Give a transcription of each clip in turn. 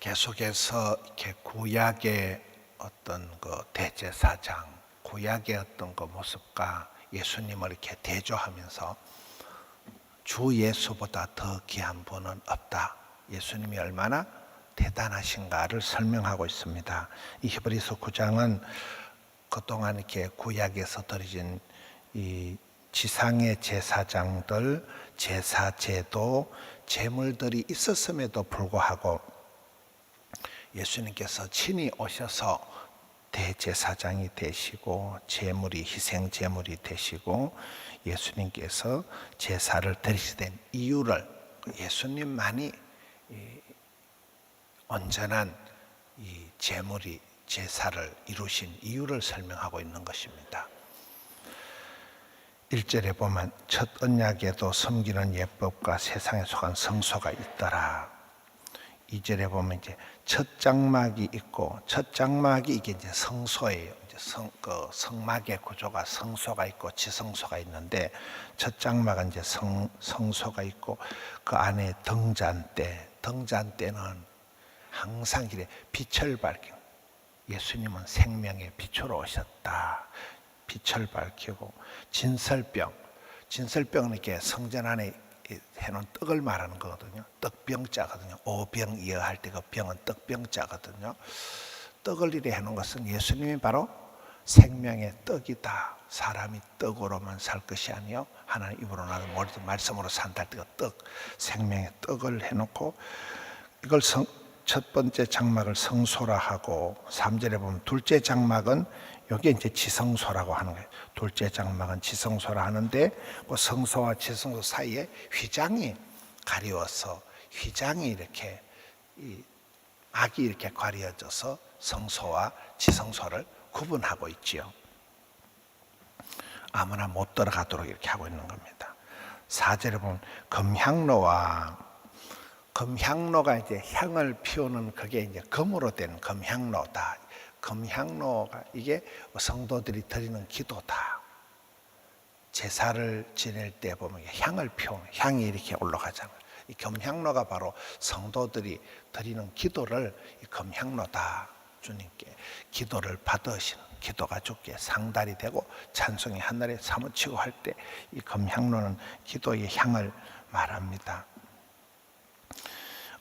계속해서 이렇게 구약의 어떤 그 대제사장, 구약의 어떤 그 모습과 예수님을 이렇게 대조하면서 주 예수보다 더 귀한 분은 없다. 예수님이 얼마나 대단하신가를 설명하고 있습니다. 이 히브리서 9장은 그동안 이렇게 구약에서 드려진 이 지상의 제사장들, 제사제도, 제물들이 있었음에도 불구하고 예수님께서 친히 오셔서 대제사장이 되시고 제물이 희생 제물이 되시고 예수님께서 제사를 드리시게 된 이유를 예수님만이 온전한 이 제물이 제사를 이루신 이유를 설명하고 있는 것입니다. 1절에 보면 첫 언약에도 섬기는 예법과 세상에 속한 성소가 있더라. 2절에 보면 이제 첫 장막이 있고, 첫 장막이 이게 이제 성소예요. 이제 성막의 구조가 성소가 있고 지성소가 있는데, 첫 장막은 이제 성소가 있고, 그 안에 등잔대는 항상 이래 빛을 밝히고, 예수님은 생명의 빛으로 오셨다. 빛을 밝히고, 진설병은 이렇게 성전 안에 해놓은 떡을 말하는 거거든요. 떡병자거든요. 오병이어 할 때 그 병은 떡병자거든요. 떡을 이래 해놓은 것은 예수님이 바로 생명의 떡이다. 사람이 떡으로만 살 것이 아니요 하나님 입으로 나는 모든 말씀으로 산다 할 때 그 떡, 생명의 떡을 해놓고, 이걸 첫 번째 장막을 성소라 하고, 3절에 보면 둘째 장막은 여기 이제 지성소라고 하는 거예요. 둘째 장막은 지성소라 하는데, 그 성소와 지성소 사이에 휘장이 가려워서, 휘장이 이렇게 악이 이렇게 가려져서 성소와 지성소를 구분하고 있지요. 아무나 못 들어가도록 이렇게 하고 있는 겁니다. 4절에 보면 금향로가 이제 향을 피우는, 그게 이제 금으로 된 금향로다. 금향로가 이게 성도들이 드리는 기도다. 제사를 지낼 때 보면 향을 피우는, 향이 이렇게 올라가잖아요. 이 금향로가 바로 성도들이 드리는 기도를, 이 금향로다. 주님께 기도를 받으시는, 기도가 주께 상달이 되고 찬송이 하늘에 사무치고 할 때 이 금향로는 기도의 향을 말합니다.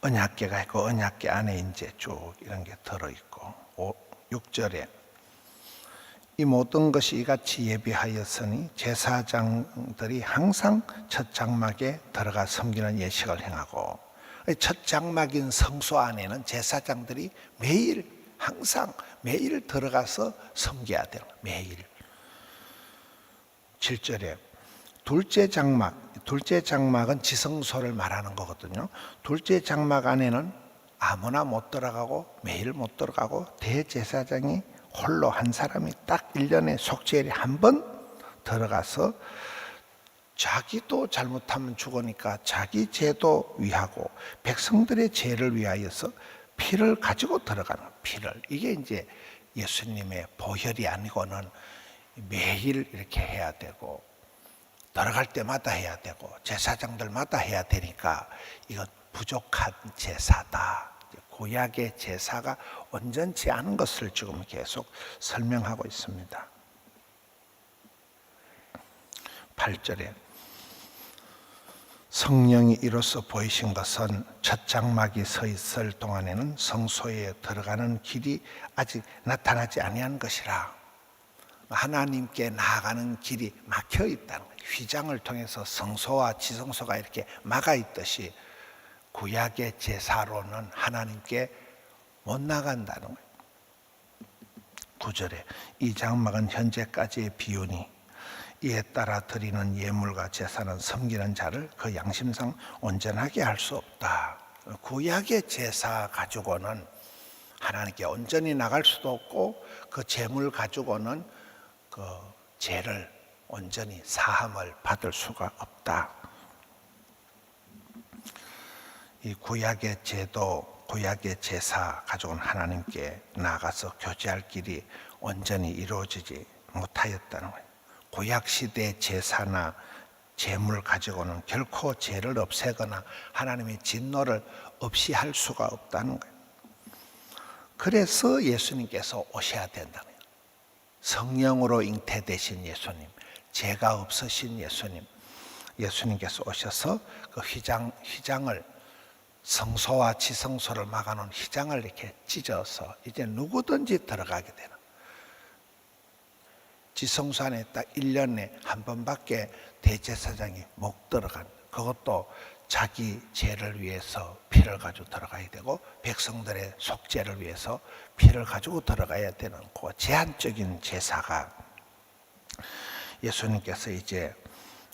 언약궤가 있고, 언약궤 안에 이제 쭉 이런 게 들어있고, 6절에 이 모든 것이 이같이 예비하였으니 제사장들이 항상 첫 장막에 들어가 섬기는 예식을 행하고, 첫 장막인 성소 안에는 제사장들이 항상 매일 들어가서 섬겨야 돼요. 매일. 7절에 둘째 장막은 지성소를 말하는 거거든요. 둘째 장막 안에는 아무나 못 들어가고 매일 못 들어가고, 대제사장이 홀로 한 사람이 딱 1년에 속죄일에 한 번 들어가서 자기도 잘못하면 죽으니까 자기 죄도 위하고 백성들의 죄를 위하여서 피를 가지고 들어가는, 피를, 이게 이제 예수님의 보혈이 아니고는 매일 이렇게 해야 되고 들어갈 때마다 해야 되고 제사장들마다 해야 되니까 이건 부족한 제사다. 구약의 제사가 온전치 않은 것을 지금 계속 설명하고 있습니다. 8절에 성령이 이로써 보이신 것은 첫 장막이 서 있을 동안에는 성소에 들어가는 길이 아직 나타나지 아니한 것이라. 하나님께 나아가는 길이 막혀 있다는 거예요. 휘장을 통해서 성소와 지성소가 이렇게 막아 있듯이 구약의 제사로는 하나님께 못 나간다는 거예요. 9절에 이 장막은 현재까지의 비유니 이에 따라 드리는 예물과 제사는 섬기는 자를 그 양심상 온전하게 할 수 없다. 구약의 제사 가지고는 하나님께 온전히 나갈 수도 없고, 그 제물 가지고는 그 죄를 온전히 사함을 받을 수가 없다. 이 구약의 제도, 구약의 제사 가지고는 하나님께 나가서 교제할 길이 온전히 이루어지지 못하였다는 거예요. 구약 시대의 제사나 제물 가지고는 결코 죄를 없애거나 하나님의 진노를 없이 할 수가 없다는 거예요. 그래서 예수님께서 오셔야 된다는 거예요. 성령으로 잉태되신 예수님, 죄가 없으신 예수님, 예수님께서 오셔서 그 휘장을, 성소와 지성소를 막아놓은 휘장을 이렇게 찢어서 이제 누구든지 들어가게 되는, 지성소 안에 딱 1년에 한 번밖에 대제사장이 못 들어간, 그것도 자기 죄를 위해서 피를 가지고 들어가야 되고 백성들의 속죄를 위해서 피를 가지고 들어가야 되는 그 제한적인 제사가 예수님께서 이제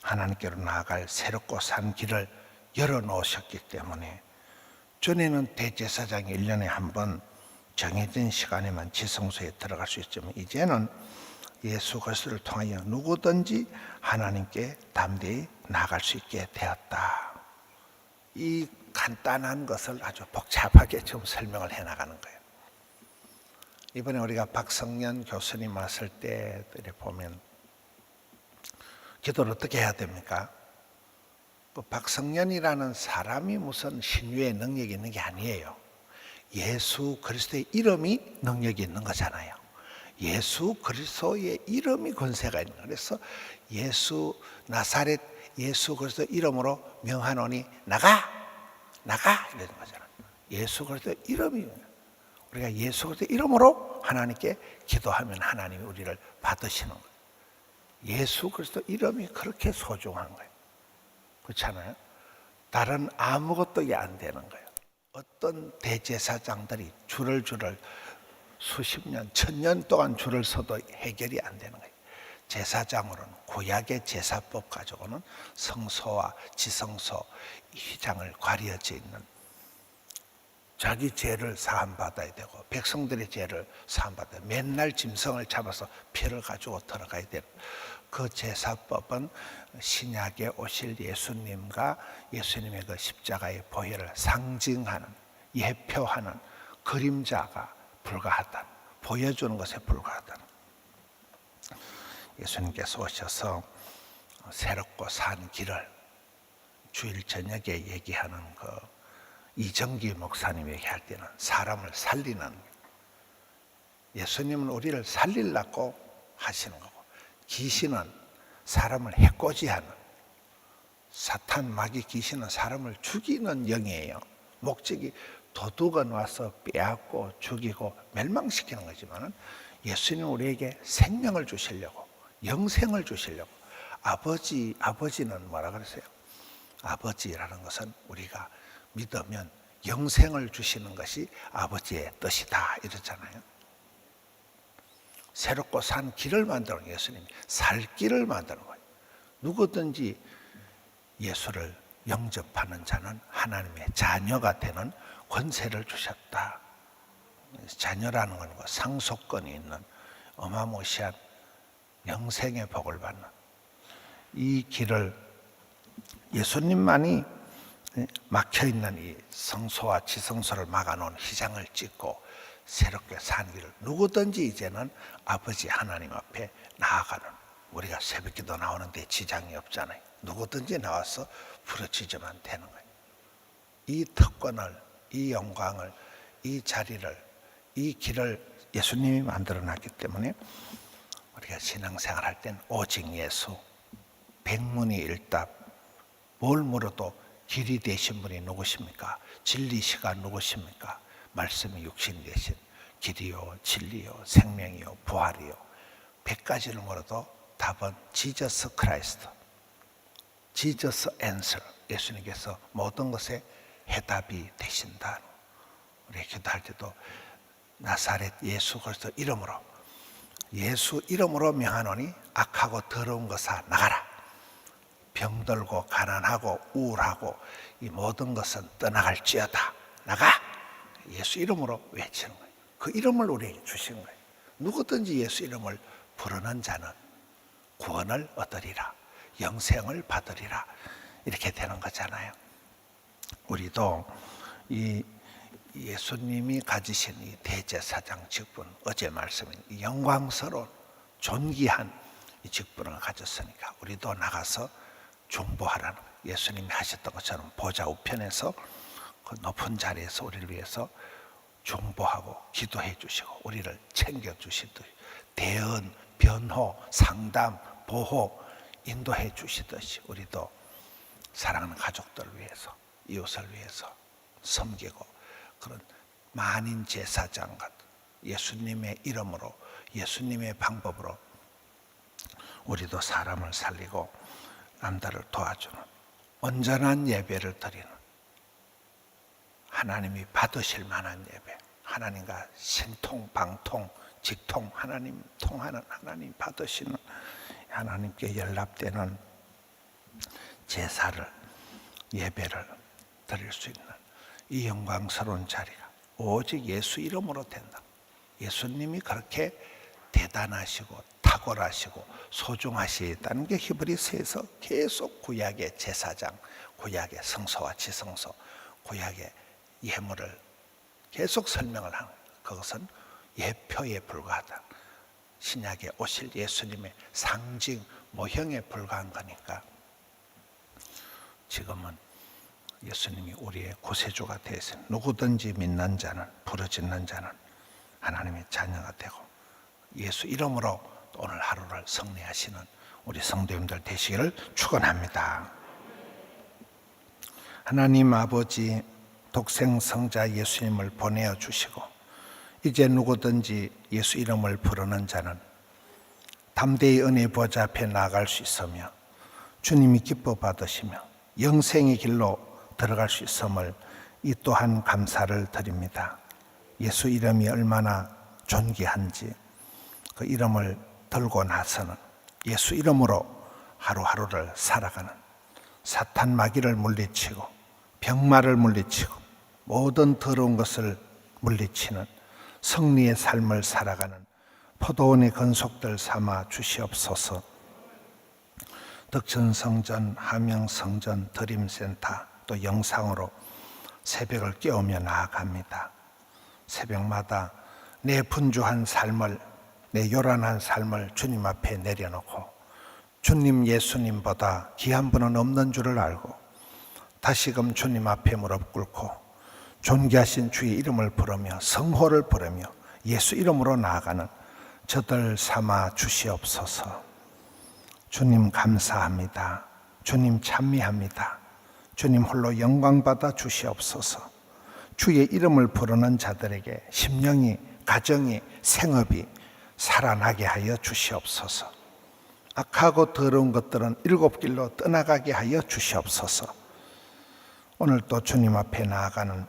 하나님께로 나아갈 새롭고 산 길을 열어놓으셨기 때문에, 전에는 대제사장이 1년에 한 번 정해진 시간에만 지성소에 들어갈 수 있지만 이제는 예수 그리스도를 통하여 누구든지 하나님께 담대히 나아갈 수 있게 되었다. 이 간단한 것을 아주 복잡하게 좀 설명을 해나가는 거예요. 이번에 우리가 박성년 교수님 왔을 때 보면 기도를 어떻게 해야 됩니까? 그 박성년이라는 사람이 무슨 신유의 능력이 있는 게 아니에요. 예수 그리스도의 이름이 능력이 있는 거잖아요. 예수 그리스도의 이름이 권세가 있는 거예요. 그래서 나사렛 예수 그리스도 이름으로 명하노니 나가 이러는 거잖아요. 예수 그리스도 이름이, 우리가 예수 그리스도 이름으로 하나님께 기도하면 하나님이 우리를 받으시는 거예요. 예수 그리스도 이름이 그렇게 소중한 거예요. 그렇잖아요. 다른 아무것도 안 되는 거예요. 어떤 대제사장들이 줄을 수십 년, 1000년 동안 줄을 서도 해결이 안 되는 거예요. 제사장으로는 구약의 제사법 가지고는 성소와 지성소 휘장을 가려져 있는, 자기 죄를 사함받아야 되고 백성들의 죄를 사함받아야, 맨날 짐승을 잡아서 피를 가지고 들어가야 되는 그 제사법은 신약에 오실 예수님과 예수님의 그 십자가의 보혈을 상징하는, 예표하는 그림자가 불과하다, 보여주는 것에 불과하다. 예수님께서 오셔서 새롭고 산 길을 주일 저녁에 얘기하는 그 이정기 목사님 얘기할 때는 사람을 살리는, 예수님은 우리를 살리려고 하시는 거고, 귀신은 사람을 해코지하는, 사탄 마귀 귀신은 사람을 죽이는 영이에요. 목적이 도둑은 와서 빼앗고 죽이고 멸망시키는 거지만 예수님은 우리에게 생명을 주시려고, 영생을 주시려고. 아버지는 뭐라 그랬어요? 아버지라는 것은 우리가 믿으면 영생을 주시는 것이 아버지의 뜻이다 이러잖아요. 새롭고 산 길을 만드는, 예수님이 살 길을 만드는 거예요. 누구든지 예수를 영접하는 자는 하나님의 자녀가 되는 권세를 주셨다. 자녀라는 건 상속권이 있는 어마무시한 영생의 복을 받는 이 길을, 예수님만이 막혀있는 이 성소와 지성소를 막아놓은 휘장을 찢고 새롭게 산 길을 누구든지 이제는 아버지 하나님 앞에 나아가는, 우리가 새벽기도 나오는데 지장이 없잖아요. 누구든지 나와서 부르짖으면 되는 거예요. 이 특권을, 이 영광을, 이 자리를, 이 길을 예수님이 만들어놨기 때문에 우리가 신앙생활 할 땐 오직 예수, 백문이일답, 뭘 물어도 길이 되신 분이 누구십니까? 진리시가 누구십니까? 말씀이 육신 되신 길이요 진리요 생명이요 부활이요, 100가지를 물어도 답은 지저스 크라이스트, 지저스 앤서, 예수님께서 모든 것에 해답이 되신다. 우리 기도할 때도 나사렛 예수 그리스도 이름으로, 예수 이름으로 명하노니 악하고 더러운 것아 나가라. 병들고 가난하고 우울하고 이 모든 것은 떠나갈지어다. 나가. 예수 이름으로 외치는 거예요. 그 이름을 우리에게 주신 거예요. 누구든지 예수 이름을 부르는 자는 구원을 얻으리라, 영생을 받으리라, 이렇게 되는 거잖아요. 우리도 이 예수님이 가지신 이 대제사장 직분, 어제 말씀인 이 영광스러운 존귀한 이 직분을 가졌으니까 우리도 나가서 중보하라는 거예요. 예수님이 하셨던 것처럼 보좌 우편에서 그 높은 자리에서 우리를 위해서 중보하고 기도해 주시고 우리를 챙겨 주시듯이 대언, 변호, 상담, 보호, 인도해 주시듯이 우리도 사랑하는 가족들을 위해서, 이웃을 위해서 섬기고 그런 만인 제사장 같은 예수님의 이름으로, 예수님의 방법으로 우리도 사람을 살리고 남들을 도와주는 온전한 예배를 드리는, 하나님이 받으실 만한 예배, 하나님과 신통, 방통, 직통, 하나님 통하는, 하나님 받으시는, 하나님께 연락되는 제사를, 예배를 드릴 수 있는 이 영광스러운 자리가 오직 예수 이름으로 된다. 예수님이 그렇게 대단하시고 탁월하시고 소중하시다는 게 히브리서에서 계속 구약의 제사장, 구약의 성소와 지성소, 구약의 예물을 계속 설명을 하는 거예요. 그것은 예표에 불과하다. 신약에 오실 예수님의 상징, 모형에 불과한 거니까 지금은 예수님이 우리의 구세주가 되어서 누구든지 믿는 자는, 부르짖는 자는 하나님의 자녀가 되고 예수 이름으로 오늘 하루를 승리하시는 우리 성도님들 되시기를 축원합니다. 하나님 아버지, 독생 성자 예수님을 보내어 주시고 이제 누구든지 예수 이름을 부르는 자는 담대히 은혜 보좌 앞에 나아갈 수 있으며 주님이 기뻐 받으시며 영생의 길로 들어갈 수 있음을 이 또한 감사를 드립니다. 예수 이름이 얼마나 존귀한지 그 이름을 들고 나서는 예수 이름으로 하루하루를 살아가는, 사탄 마귀를 물리치고 병마를 물리치고 모든 더러운 것을 물리치는 승리의 삶을 살아가는 포도원의 건속들 삼아 주시옵소서. 덕천성전, 함영성전, 드림센터 또 영상으로 새벽을 깨우며 나아갑니다. 새벽마다 내 분주한 삶을, 내 요란한 삶을 주님 앞에 내려놓고 주님 예수님보다 귀한 분은 없는 줄을 알고 다시금 주님 앞에 무릎 꿇고 존귀하신 주의 이름을 부르며 성호를 부르며 예수 이름으로 나아가는 저들 삼아 주시옵소서. 주님 감사합니다. 주님 찬미합니다. 주님 홀로 영광받아 주시옵소서. 주의 이름을 부르는 자들에게 심령이, 가정이, 생업이 살아나게 하여 주시옵소서. 악하고 더러운 것들은 일곱 길로 떠나가게 하여 주시옵소서. 오늘 또 주님 앞에 나아가는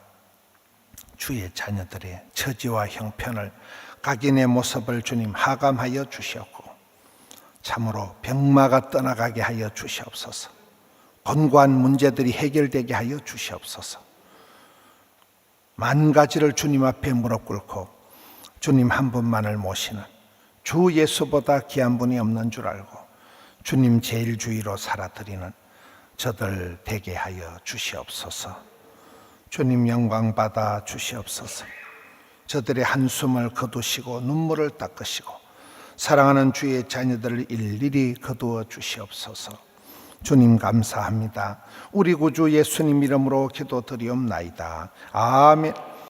주의 자녀들의 처지와 형편을, 각인의 모습을 주님 하감하여 주시옵고 참으로 병마가 떠나가게 하여 주시옵소서. 권고한 문제들이 해결되게 하여 주시옵소서. 만 가지를 주님 앞에 무릎 꿇고 주님 한 분만을 모시는, 주 예수보다 귀한 분이 없는 줄 알고 주님 제일 주의로 살아드리는 저들 되게 하여 주시옵소서. 주님 영광 받아 주시옵소서. 저들의 한숨을 거두시고 눈물을 닦으시고 사랑하는 주의 자녀들을 일일이 거두어 주시옵소서. 주님 감사합니다. 우리 구주 예수님 이름으로 기도드리옵나이다. 아멘.